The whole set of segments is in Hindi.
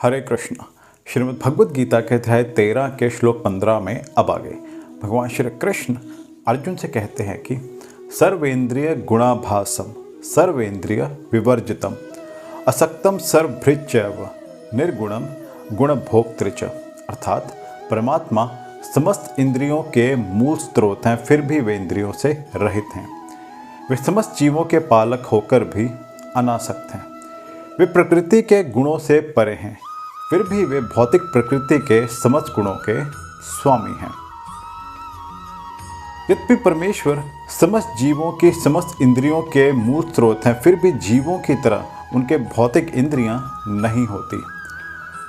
हरे कृष्ण। श्रीमद् भगवद गीता के अध्याय 13 के श्लोक 15 में अब आगे भगवान श्री कृष्ण अर्जुन से कहते हैं कि सर्वेंद्रिय गुणाभासम सर्वेंद्रिय विवर्जितम असक्तम सर्वभृच्चैव निर्गुणम गुणभोक्तृच। अर्थात परमात्मा समस्त इंद्रियों के मूल स्रोत हैं, फिर भी वे इंद्रियों से रहित हैं। वे समस्त जीवों के पालक होकर भी अनासक्त हैं। वे प्रकृति के गुणों से परे हैं, फिर भी वे भौतिक प्रकृति के समस्त गुणों के स्वामी हैं। यद्यपि परमेश्वर समस्त जीवों की समस्त इंद्रियों के मूल स्रोत हैं, फिर भी जीवों की तरह उनके भौतिक इंद्रियां नहीं होती।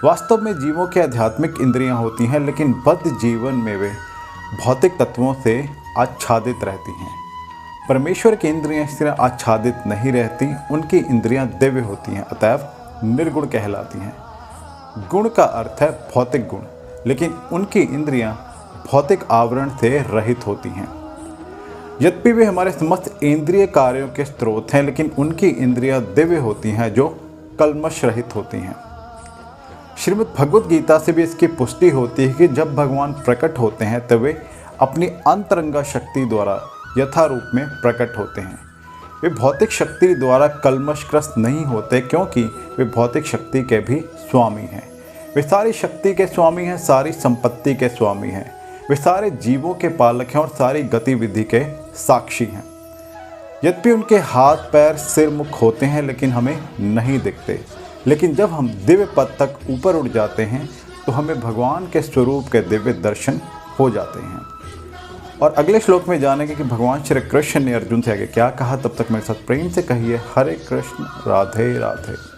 वास्तव में जीवों के आध्यात्मिक इंद्रियां होती हैं, लेकिन बद्ध जीवन में वे भौतिक तत्वों से आच्छादित रहती हैं। परमेश्वर की इंद्रियां इस तरह आच्छादित नहीं रहती, उनकी इंद्रियां दिव्य होती हैं, अतएव निर्गुण कहलाती हैं। गुण का अर्थ है भौतिक गुण, लेकिन उनकी इंद्रियां भौतिक आवरण से रहित होती हैं। यद्यपि वे हमारे समस्त इंद्रिय कार्यों के स्रोत हैं, लेकिन उनकी इंद्रियां दिव्य होती हैं जो कल्मश रहित होती हैं। श्रीमद् भगवद गीता से भी इसकी पुष्टि होती है कि जब भगवान प्रकट होते हैं तब वे अपनी अंतरंगा शक्ति द्वारा यथारूप में प्रकट होते हैं। वे भौतिक शक्ति द्वारा कल्मशग्रस्त नहीं होते, क्योंकि वे भौतिक शक्ति के भी स्वामी हैं। वे सारी शक्ति के स्वामी हैं, सारी संपत्ति के स्वामी हैं। वे सारे जीवों के पालक हैं और सारी गतिविधि के साक्षी हैं। यद्यपि उनके हाथ पैर सिर मुख होते हैं, लेकिन हमें नहीं दिखते। लेकिन जब हम दिव्य पद तक ऊपर उठ जाते हैं तो हमें भगवान के स्वरूप के दिव्य दर्शन हो जाते हैं। और अगले श्लोक में जानेंगे कि भगवान श्री कृष्ण ने अर्जुन से आगे क्या कहा। तब तक मेरे साथ प्रेम से कहिए हरे कृष्ण, राधे राधे।